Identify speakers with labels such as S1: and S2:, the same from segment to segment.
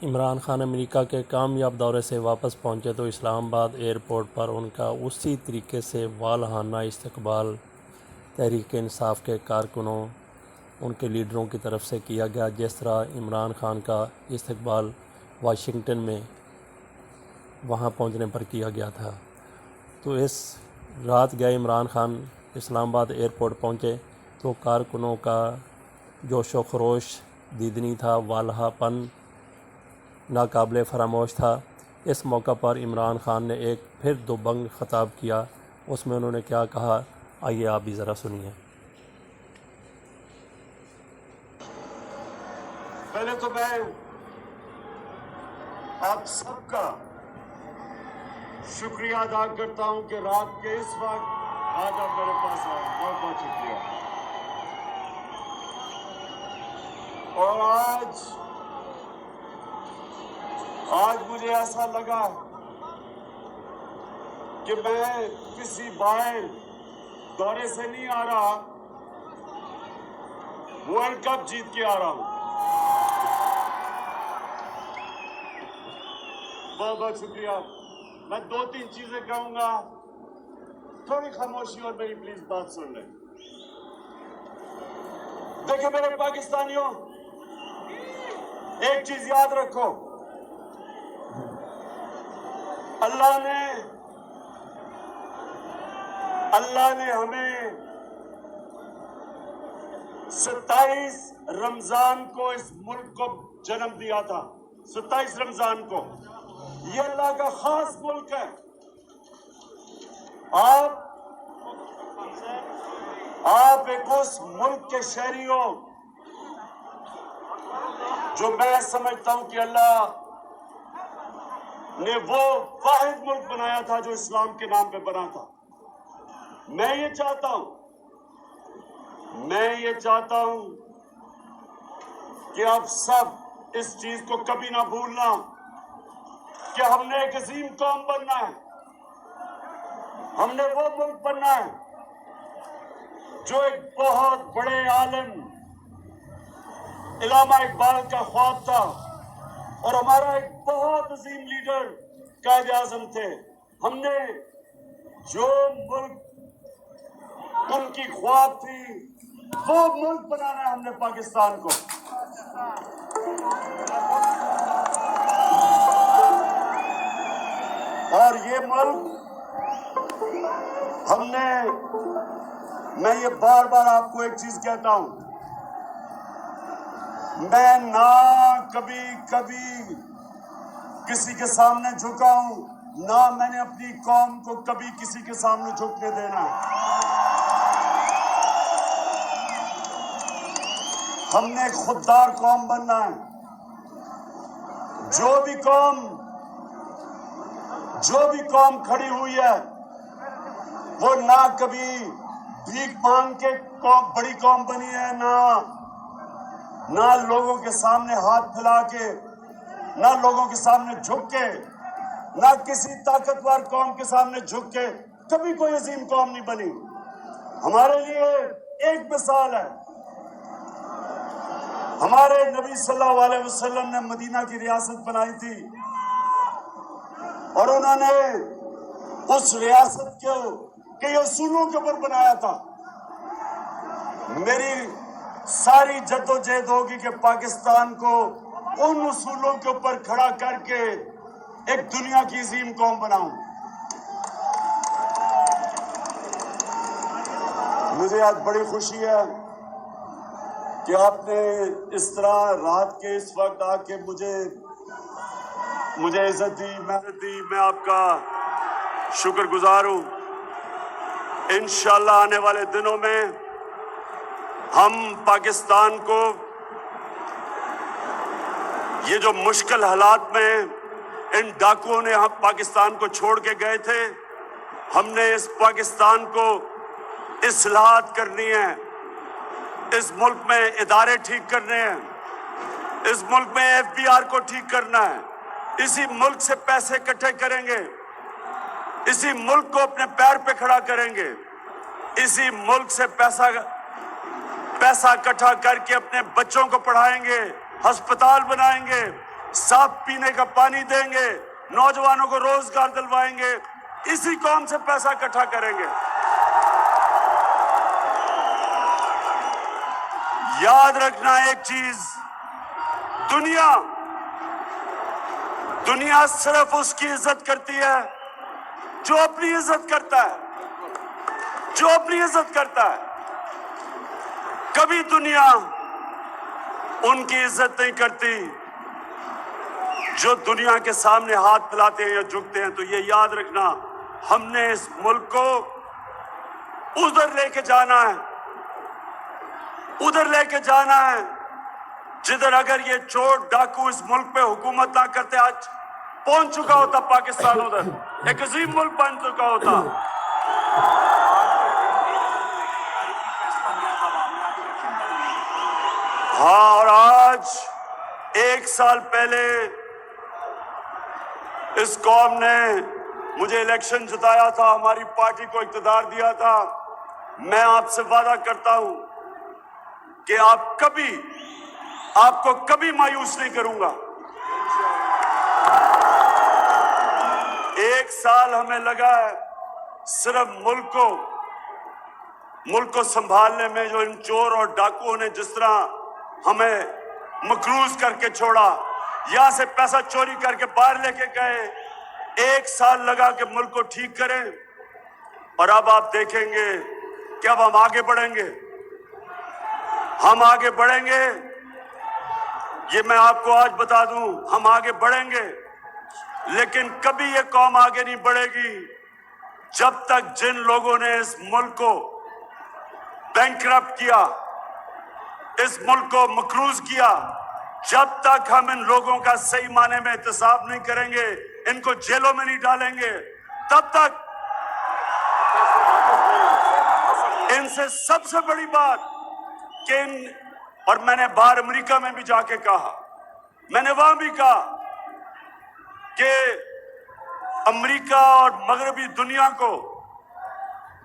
S1: عمران خان امریکہ کے کامیاب دورے سے واپس پہنچے تو اسلام آباد ایئرپورٹ پر ان کا اسی طریقے سے والہانہ استقبال تحریک انصاف کے کارکنوں ان کے لیڈروں کی طرف سے کیا گیا، جس طرح عمران خان کا استقبال واشنگٹن میں وہاں پہنچنے پر کیا گیا تھا۔ تو اس رات گئے عمران خان اسلام آباد ایئرپورٹ پہنچے تو کارکنوں کا جوش و خروش دیدنی تھا، والہا پن ناقابل فراموش تھا۔ اس موقع پر عمران خان نے ایک پھر دوبنگ خطاب کیا۔ اس میں انہوں نے کیا کہا، آئیے آپ بھی ذرا سنیے۔
S2: پہلے تو میں آپ سب کا شکریہ ادا کرتا ہوں کہ رات کے اس وقت آج آپ میرے پاس آئے، بہت بہت شکریہ۔ اور آج مجھے ایسا لگا کہ میں کسی باہر دورے سے نہیں آ رہا، ورلڈ کپ جیت کے آ رہا ہوں۔ بہت بہت شکریہ۔ میں دو تین چیزیں کہوں گا، تھوڑی خاموشی اور میری پلیز بات سن لیں۔ دیکھیں میرے پاکستانیوں، ایک چیز یاد رکھو، اللہ نے ہمیں 27 رمضان کو اس ملک کو جنم دیا تھا۔ 27 رمضان کو یہ اللہ کا خاص ملک ہے۔ آپ ایک اس ملک کے شہری ہو جو میں سمجھتا ہوں کہ اللہ نے وہ واحد ملک بنایا تھا جو اسلام کے نام پہ بنا تھا۔ میں یہ چاہتا ہوں کہ آپ سب اس چیز کو کبھی نہ بھولنا کہ ہم نے ایک عظیم قوم بننا ہے، ہم نے وہ ملک بننا ہے جو ایک بہت بڑے عالم علامہ اقبال کا خواب تھا، اور ہمارا ایک بہت عظیم لیڈر قائد اعظم تھے۔ ہم نے جو ملک ان کی خواب تھی وہ ملک بنانا ہے ہم نے پاکستان کو۔ اور یہ ملک میں یہ بار بار آپ کو ایک چیز کہتا ہوں، میں نہ کبھی کسی کے سامنے جھکا ہوں، نہ میں نے اپنی قوم کو کبھی کسی کے سامنے جھکنے دینا ہے۔ ہم نے ایک خوددار قوم بننا ہے۔ جو بھی قوم کھڑی ہوئی ہے وہ نہ کبھی بھیک مانگ کے بڑی قوم بنی ہے، نہ لوگوں کے سامنے ہاتھ پھیلا کے، نہ لوگوں کے سامنے جھک کے، نہ کسی طاقتور قوم کے سامنے جھک کے کبھی کوئی عظیم قوم نہیں بنی۔ ہمارے لیے ایک مثال ہے، ہمارے نبی صلی اللہ علیہ وسلم نے مدینہ کی ریاست بنائی تھی، اور انہوں نے اس ریاست کو کئی اصولوں کے اوپر بنایا تھا۔ میری ساری جدوجہد ہوگی کہ پاکستان کو ان اصولوں کے اوپر کھڑا کر کے ایک دنیا کی عظیم قوم بناؤں۔ مجھے آج بڑی خوشی ہے کہ آپ نے اس طرح رات کے اس وقت آ کے مجھے عزت دی، محنت دی، میں آپ کا شکر گزار ہوں۔ انشاءاللہ آنے والے دنوں میں ہم پاکستان کو یہ جو مشکل حالات میں ان ڈاکوؤں نے پاکستان کو چھوڑ کے گئے تھے، ہم نے اس پاکستان کو اصلاحات کرنی ہے، اس ملک میں ادارے ٹھیک کرنے ہیں، اس ملک میں FBR کو ٹھیک کرنا ہے، اسی ملک سے پیسے اکٹھے کریں گے، اسی ملک کو اپنے پیر پہ کھڑا کریں گے، اسی ملک سے پیسہ اکٹھا کر کے اپنے بچوں کو پڑھائیں گے، ہسپتال بنائیں گے، साफ पीने का पानी देंगे, नौजवानों को रोजगार दिलवाएंगे, इसी कौम से पैसा इकट्ठा करेंगे। याद रखना एक चीज, दुनिया सिर्फ उसकी इज्जत करती है जो अपनी इज्जत करता है, कभी दुनिया उनकी इज्जत नहीं करती जो दुनिया के सामने हाथ फैलाते हैं या झुकते हैं। तो ये याद रखना, हमने इस मुल्क को उधर लेके जाना है जिधर अगर ये चोर डाकू इस मुल्क पे हुकूमत ना करते, आज पहुंच चुका होता पाकिस्तान, उधर एक अजीम मुल्क बन चुका होता। हाँ, और आज 1 साल पहले इस कौम ने मुझे इलेक्शन जिताया था, हमारी पार्टी को इक़्तिदार दिया था। मैं आपसे वादा करता हूं कि आपको कभी मायूस नहीं करूंगा। 1 साल हमें लगा है सिर्फ मुल्क को संभालने में। जो इन चोर और डाकुओं ने जिस तरह हमें मकरूज करके छोड़ा, यहां से पैसा चोरी करके बाहर लेके गए, 1 साल लगा कि मुल्क को ठीक करें। और अब आप देखेंगे कि अब हम आगे बढ़ेंगे। ये मैं आपको आज बता दूं, हम आगे बढ़ेंगे, लेकिन कभी ये कौम आगे नहीं बढ़ेगी जब तक जिन लोगों ने इस मुल्क को बैंकरप्ट किया, इस मुल्क को मकरूज किया, जब तक हम इन लोगों का सही माने में एहतसाब नहीं करेंगे, इनको जेलों में नहीं डालेंगे, तब तक। इनसे सबसे बड़ी बात कि और मैंने बाहर अमेरिका में भी जाके कहा, मैंने वहां भी कहा कि अमेरिका और मगरबी दुनिया को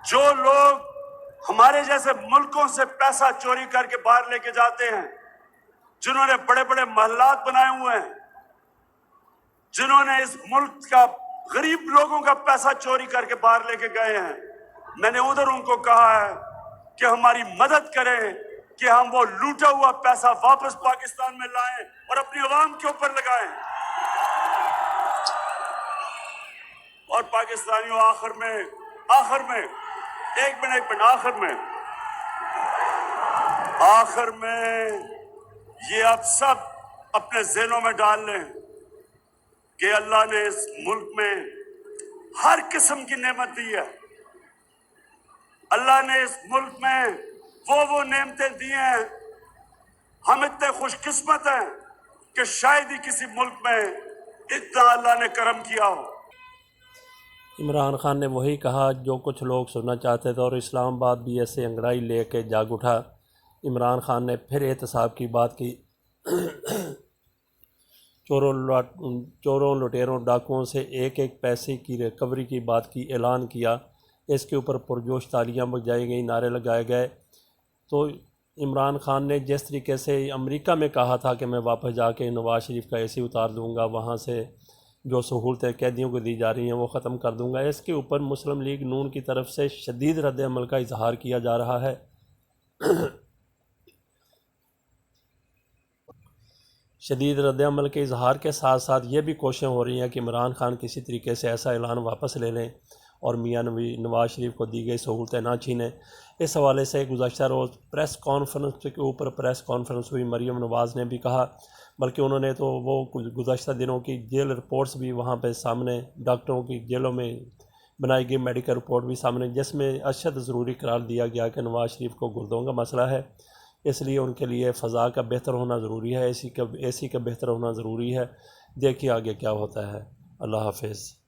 S2: जो लोग हमारे जैसे मुल्कों से पैसा चोरी करके बाहर लेके जाते हैं, जिन्होंने बड़े बड़े महल्लात बनाए हुए हैं, जिन्होंने इस मुल्क का गरीब लोगों का पैसा चोरी करके बाहर लेके गए हैं, मैंने उधर उनको कहा है कि हमारी मदद करें कि हम वो लूटा हुआ पैसा वापस पाकिस्तान में लाएं और अपनी आवाम के ऊपर लगाएं। और पाकिस्तानियों, आखिर में एक मिनट आखिर में ये आप सब अपने ज़हनों में डाल लें कि अल्लाह ने इस मुल्क में हर किस्म की नेमत दी है। अल्लाह ने इस मुल्क में वो नेमतें दी हैं, हम इतने खुशकिस्मत हैं कि शायद ही किसी मुल्क में इतना अल्लाह ने करम किया हो।
S1: इमरान खान ने वही कहा जो कुछ लोग सुनना चाहते थे, और इस्लामाबाद भी ऐसे अंगड़ाई लेके जाग उठा। इमरान खान ने फिर एहतसाब की बात की, चोरों लुटेरों डाकुओं से एक पैसे की रिकवरी की बात की ऐलान किया। इसके ऊपर पुरजोश तालियां बजाई गई, नारे लगाए गए। तो इमरान खान ने जिस तरीके से अमेरिका में कहा था कि मैं वापस जाके नवाज शरीफ का एसी उतार दूंगा, वहाँ से जो सहूलतें कैदियों को दी जा रही हैं वो ख़त्म कर दूंगा, इसके ऊपर मुस्लिम लीग नून की तरफ से शदीद रद्द अमल का इजहार किया जा रहा है। शदीद रद्द अमल के इजहार के साथ साथ ये भी कोशिशें हो रही हैं कि इमरान खान किसी तरीके से ऐसा ऐलान वापस ले लें और मियां नवाज शरीफ को दी गई सहूलतें ना छीनें। इस हवाले से गुज़श्ता रोज़ प्रेस कॉन्फ्रेंस के ऊपर प्रेस कॉन्फ्रेंस हुई, मरीम नवाज़ ने भी कहा, बल्कि उन्होंने तो वो गुज़श्ता दिनों की जेल रिपोर्ट्स भी वहाँ पे सामने, डॉक्टरों की जेलों में बनाई गई मेडिकल रिपोर्ट भी सामने, जिसमें अशद ज़रूरी करार दिया गया कि नवाज शरीफ को गुर्दों का मसला है, इसलिए उनके लिए फ़ज़ा का बेहतर होना ज़रूरी है, एसी का बेहतर होना ज़रूरी है। देखिए आगे क्या होता है। अल्लाह हाफ़िज़।